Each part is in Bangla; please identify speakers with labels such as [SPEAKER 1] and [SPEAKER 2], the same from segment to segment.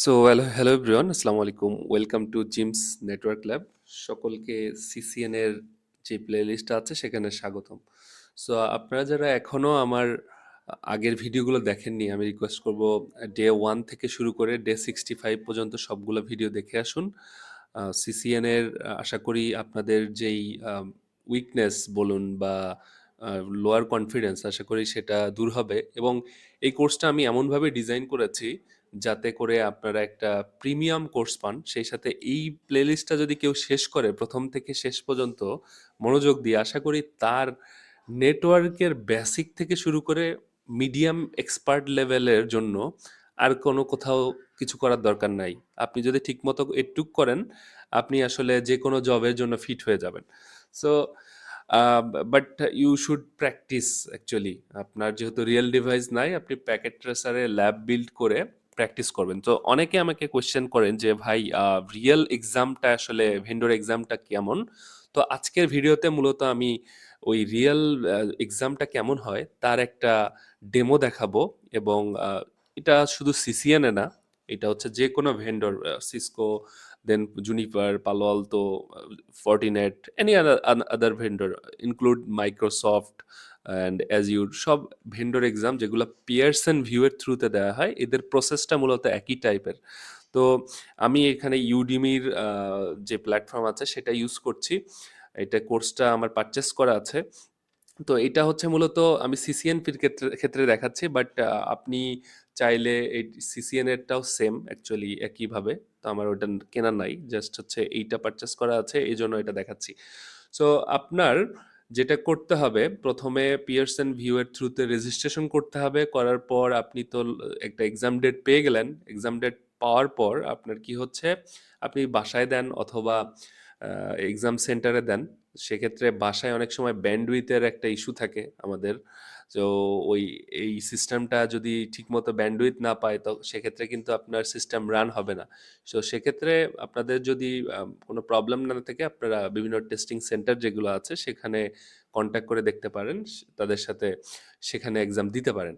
[SPEAKER 1] হ্যালো এভরিওয়ান, আসসালামু আলাইকুম। Welcome to gems network lab. সকলকে সিসিএন এর যে প্লেলিস্ট আছে সেখানে স্বাগতম। আপনারা যারা এখনো আমার আগের ভিডিওগুলো দেখেননি, আমি রিকোয়েস্ট করব ডে 1 থেকে শুরু করে ডে 65 পর্যন্ত সবগুলো ভিডিও দেখে আসুন। সিসিএন এর আশা করি আপনাদের যেই উইকনেস বলুন বা লোয়ার কনফিডেন্স, আশা করি সেটা দূর হবে। এবং এই কোর্সটা আমি এমনভাবে ডিজাইন করেছি যাতে করে আপনারা একটা প্রিমিয়াম কোর্স পান। সেই সাথে এই প্লেলিস্টটা যদি কেউ শেষ করে প্রথম থেকে শেষ পর্যন্ত মনোযোগ দিয়ে, আশা করি তার নেটওয়ার্কের বেসিক থেকে শুরু করে মিডিয়াম এক্সপার্ট লেভেলের জন্য আর কোনো কোথাও কিছু করার দরকার নাই। আপনি যদি ঠিকমতো এটুক করেন, আপনি আসলে যে কোনো জবের জন্য ফিট হয়ে যাবেন। So but you should practise actually. আপনার যেহেতু রিয়েল ডিভাইস নাই, আপনি প্যাকেট ট্রেসারে ল্যাব বিল্ড করে প্র্যাকটিস করবেন। তো অনেকে আমাকে কোয়েশ্চেন করেন যে ভাই, রিয়েল এক্সামটা আসলে ভেন্ডর এক্সামটা কেমন? তো আজকের ভিডিওতে মূলত আমি ওই রিয়েল এক্সামটা কেমন হয় তার একটা ডেমো দেখাবো। এবং এটা শুধু সিসিএন এ না, এটা হচ্ছে যে কোনো vendor, Cisco, then Juniper, Palo Alto, Fortinet, any other vendor, include Microsoft and Azure, সব ভেন্ডর এক্সাম যেগুলো পিয়ারসন ভিউয়ের থ্রুতে দেওয়া হয়, এদের প্রসেসটা মূলত একই টাইপের। তো আমি এখানে ইউডিমির যে প্ল্যাটফর্ম আছে সেটা ইউজ করছি। এটা কোর্সটা আমার পারচেস করা আছে। তো এটা হচ্ছে মূলত আমি সিসিএন ফির ক্ষেত্রে ক্ষেত্রে দেখাচ্ছি, বাট আপনি চাইলে এই সিসিএন এরটাও সেম অ্যাকচুয়ালি একইভাবে। তো আমার ওটা কেনা নাই, জাস্ট হচ্ছে এইটা পারচেস করা আছে, এই জন্য এটা দেখাচ্ছি। সো আপনার যেটা করতে হবে, প্রথমে পিয়ারসন ভিউ এর থ্রুতে রেজিস্ট্রেশন করতে হবে। করার পর আপনি তো একটা এক্সাম ডেট পেয়ে গেলেন। এক্সাম ডেট পাওয়ার পর আপনার কি হচ্ছে, আপনি বাসায় দেন অথবা এক্সাম সেন্টারে দেন। সেক্ষেত্রে বাসায় অনেক সময় ব্যান্ডউইথের একটা ইস্যু থাকে আমাদের। তো ওই এই সিস্টেমটা যদি ঠিকমতো ব্যান্ডউইথ না পায়, তো সেক্ষেত্রে কিন্তু আপনার সিস্টেম রান হবে না। সো সেক্ষেত্রে আপনাদের যদি কোনো প্রবলেম না থাকে, আপনারা বিভিন্ন টেস্টিং সেন্টার যেগুলো আছে সেখানে কন্ট্যাক্ট করে দেখতে পারেন, তাদের সাথে সেখানে এক্সাম দিতে পারেন।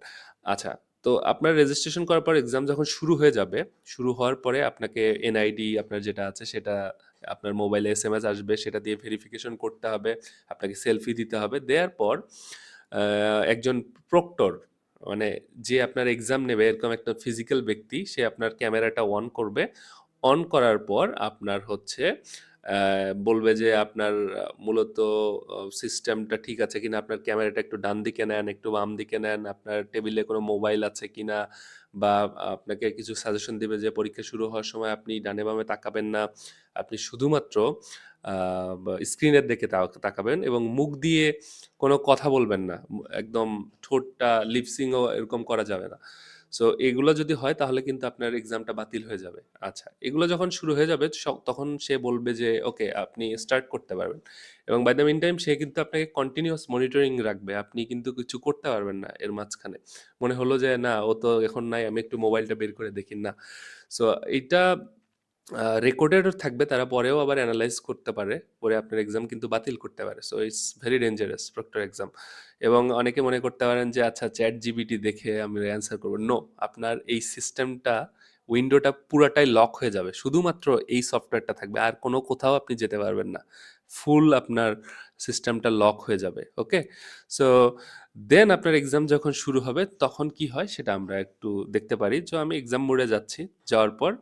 [SPEAKER 1] আচ্ছা, তো আপনার রেজিস্ট্রেশন করার পর এক্সাম যখন শুরু হয়ে যাবে, শুরু হওয়ার পরে আপনাকে এনআইডি আপনার যেটা আছে সেটা আপনার মোবাইলে এসএমএস আসবে, সেটা দিয়ে ভেরিফিকেশন করতে হবে। আপনাকে সেলফি দিতে হবে। দেওয়ার পর একজন প্রক্টর, মানে যে আপনার এক্সাম নেবে এরকম একটা ফিজিক্যাল ব্যক্তি, সে আপনার ক্যামেরাটা অন করবে। অন করার পর আপনার হচ্ছে বলবে যে আপনার মূলত সিস্টেমটা ঠিক আছে কিনা, আপনার ক্যামেরাটা একটু ডান দিকে নেন, একটু বাম দিকে নেন, আপনার টেবিলে কোনো মোবাইল আছে কিনা, বা আপনাকে কিছু সাজেশন দিবে যে পরীক্ষা শুরু হওয়ার সময় আপনি ডানে বামে তাকাবেন না, আপনি শুধুমাত্র স্ক্রিনের দিকে তাকাবেন এবং মুখ দিয়ে কোনো কথা বলবেন না। একদম ঠোঁটটা লিপসিংও এরকম করা যাবে না। সো এগুলো যদি হয় তাহলে কিন্তু আপনার এক্সামটা বাতিল হয়ে যাবে। আচ্ছা, এগুলো যখন শুরু হয়ে যাবে তখন সে বলবে যে ওকে, আপনি স্টার্ট করতে পারবেন। এবং বাই দ্য মিন টাইম সে কিন্তু আপনাকে কন্টিনিউয়াস মনিটরিং রাখবে। আপনি কিন্তু কিছু করতে পারবেন না এর মাঝখানে। মনে হলো যে না, ও তো এখন নাই, আমি একটু মোবাইলটা বের করে দেখি না। সো এইটা রেকর্ডেডও থাকবে, তারা পরেও আবার অ্যানালাইজ করতে পারে, পরে আপনার এক্সাম কিন্তু বাতিল করতে পারে। So it's very dangerous proctor exam. এবং অনেকে মনে করতে পারেন যে আচ্ছা, চ্যাট জিপিটি দেখে আমি অ্যান্সার করবো। নো, আপনার এই সিস্টেমটা, উইন্ডোটা পুরাটাই লক হয়ে যাবে, শুধুমাত্র এই সফটওয়্যারটা থাকবে, আর কোনো কোথাও আপনি যেতে পারবেন না। ফুল আপনার সিস্টেমটা লক হয়ে যাবে। ওকে, সো দেন আপনার এক্সাম যখন শুরু হবে তখন কি হয় সেটা আমরা একটু দেখতে পারি। তো আমি এক্সাম মোডে যাচ্ছি, যাওয়ার পর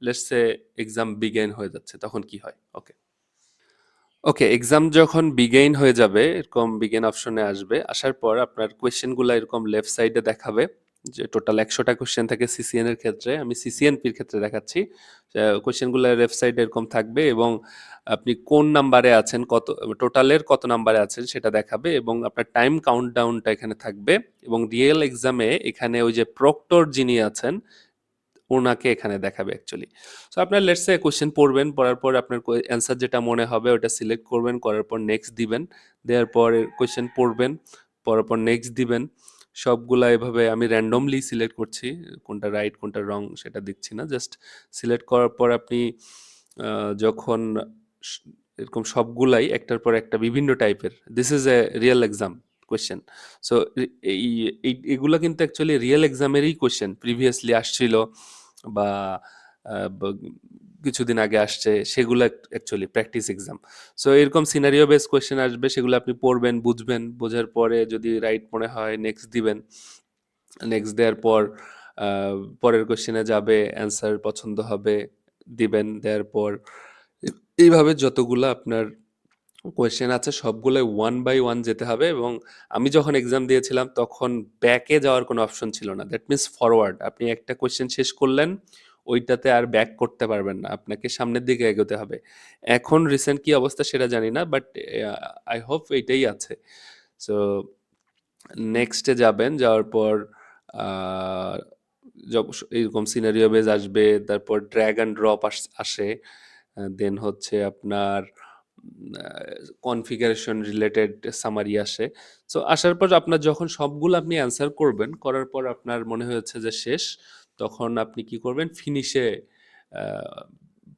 [SPEAKER 1] লেটস সে এক্সাম বিগেইন হয়ে যাচ্ছে, তখন কি হয়। ওকে, ওকে, এক্সাম যখন বিগেইন হয়ে যাবে, এরকম বিগেইন অপশনে আসবে। আসার পর আপনার কোয়েশ্চেনগুলো এরকম লেফট সাইডে দেখাবে, যে টোটাল 100টা কোয়েশ্চেন থাকে সিসিএন এর ক্ষেত্রে, আমি সিসিএনপির ক্ষেত্রে দেখাচ্ছি। কোয়েশ্চেনগুলো লেফট সাইডে এরকম থাকবে এবং আপনি কোন নাম্বারে আছেন, কত টোটালের কত নাম্বারে আছেন সেটা দেখাবে, এবং আপনার টাইম কাউন্টডাউনটা এখানে থাকবে। এবং রিয়েল এক্সামে এখানে ওই যে প্রক্টর যিনি আছেন ওনাকে এখানে দেখাবে অ্যাকচুয়ালি। সো আপনার লেটস সে কোশ্চেন পড়বেন, পড়ার পর আপনার অ্যান্সার যেটা মনে হবে ওটা সিলেক্ট করবেন, করার পর নেক্সট দিবেন। দেওয়ার পর কোশ্চেন পড়বেন, পড়ার পর নেক্সট দিবেন। সবগুলা এভাবে আমি র্যান্ডমলি সিলেক্ট করছি, কোনটা রাইট কোনটা রং সেটা দিচ্ছি না, জাস্ট সিলেক্ট করার পর আপনি যখন স- এরকম সবগুলাই একটার পর একটা বিভিন্ন টাইপের, this is a real exam question. So এই এগুলা কিন্তু অ্যাকচুয়ালি রিয়েল এক্সামেরই কোয়েশ্চেন, প্রিভিয়াসলি আসছিল বা কিছুদিন আগে আসছে, সেগুলো অ্যাকচুয়ালি প্র্যাকটিস এক্সাম। সো এরকম সিনারিও বেস কোয়েশ্চেন আসবে, সেগুলো আপনি পড়বেন, বুঝবেন, বোঝার পরে যদি রাইট মনে হয় নেক্সট দিবেন। নেক্সট দেওয়ার পর পরের কোশ্চেনে যাবে, অ্যান্সার পছন্দ হবে, দিবেন, দেওয়ার পর এইভাবে যতগুলো আপনার কোয়েশ্চেন আছে সবগুলোই ওয়ান বাই ওয়ান যেতে হবে। এবং আমি যখন এক্সাম দিয়েছিলাম তখন ব্যাকে যাওয়ার কোনো অপশন ছিল না, দ্যাট মিনস ফরওয়ার্ড। আপনি একটা কোয়েশ্চেন শেষ করলেন, ওইটাতে আর ব্যাক করতে পারবেন না, আপনাকে সামনের দিকে এগোতে হবে। এখন রিসেন্ট কি অবস্থা সেটা জানি না, বাট আই হোপ এইটাই আছে। সো নেক্সটে যাবেন, যাওয়ার পর আহ, এইরকম সিনারিও বেজ আসবে, তারপর ড্র্যাগ অ্যান্ড ড্রপ আসে, দেন হচ্ছে আপনার কনফিগারেশন রিলেটেড সামারি আসে। সো আসার পর আপনার যখন সবগুলো আপনি অ্যান্সার করবেন, করার পর আপনার মনে হয়েছে যে শেষ, তখন আপনি কি করবেন, ফিনিশে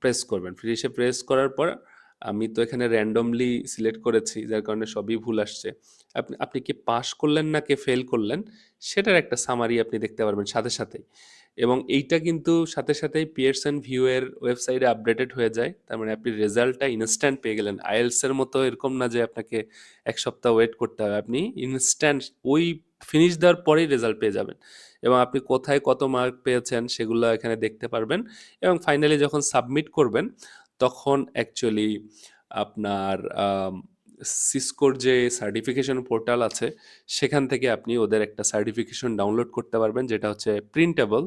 [SPEAKER 1] প্রেস করবেন। ফিনিশে প্রেস করার পর আমি তো এখানে র্যান্ডমলি সিলেক্ট করেছি, যার কারণে সবই ভুল আসছে। আপনি আপনি কি পাস করলেন না কে ফেল করলেন, সেটার একটা সামারি আপনি দেখতে পারবেন সাথে সাথেই। এবং এইটা কিন্তু সাথে সাথেই পিয়ারসন ভিউ এর ওয়েবসাইটে আপডেটেড হয়ে যায়, তার মানে আপনি রেজাল্টটা ইনস্ট্যান্ট পেয়ে গেলেন। আইএলস এর মতো এরকম না যে আপনাকে এক সপ্তাহ ওয়েট করতে হবে, আপনি ইনস্ট্যান্ট ওই ফিনিশ দেওয়ার পরেই রেজাল্ট পেয়ে যাবেন। এবং আপনি কোথায় কত মার্ক পেয়েছেন সেগুলো এখানে দেখতে পারবেন। এবং ফাইনালি যখন সাবমিট করবেন তখন অ্যাকচুয়ালি আপনার সিসকোর যে সার্টিফিকেশন পোর্টাল আছে সেখান থেকে আপনি ওদের একটা সার্টিফিকেশন ডাউনলোড করতে পারবেন, যেটা হচ্ছে প্রিন্টেবল।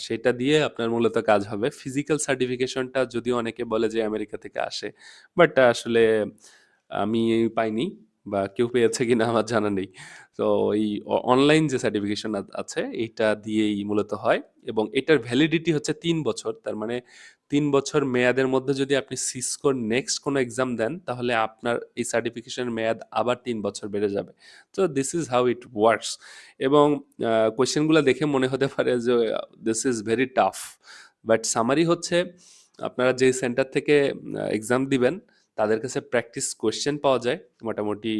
[SPEAKER 1] সেটা দিয়ে আপনার মূলত কাজ হবে। ফিজিক্যাল সার্টিফিকেশনটা যদিও অনেকে বলে যে আমেরিকা থেকে আসে, বাট আসলে আমি পাইনি, বা কেউ পেয়েছে কিনা আমার জানা নেই। তো এই অনলাইন যে সার্টিফিকেশন আছে এইটা দিয়েই মূলত হয়। এবং এটার ভ্যালিডিটি হচ্ছে 3 বছর, তার মানে 3 বছর মেয়াদের মধ্যে যদি আপনি সিসকোর নেক্সট কোনো এক্সাম দেন তাহলে আপনার এই সার্টিফিকেশনের মেয়াদ আবার 3 বছর বেড়ে যাবে। তো this is how it works. এবং কোয়েশ্চেনগুলো দেখে মনে হতে পারে যে this is very tough, but summary হচ্ছে আপনারা যে সেন্টার থেকে এক্সাম দিবেন তাদের কাছে প্র্যাকটিস কোয়েশ্চেন পাওয়া যায় মোটামুটি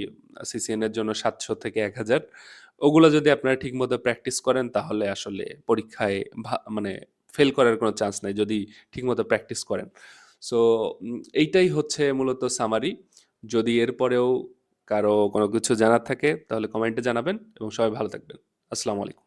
[SPEAKER 1] সিসিএন এর জন্য 700 থেকে 1000। ওগুলো যদি আপনারা ঠিকমতো প্র্যাকটিস করেন তাহলে আসলে পরীক্ষায় মানে ফেল করার কোনো চান্স নাই যদি ঠিকমতো প্র্যাকটিস করেন। সো এইটাই হচ্ছে মূলত সামারি। যদি এরপরেও কারো কোনো কিছু জানার থাকে তাহলে কমেন্টে জানাবেন, এবং সবাই ভালো থাকবেন। আসসালামু আলাইকুম।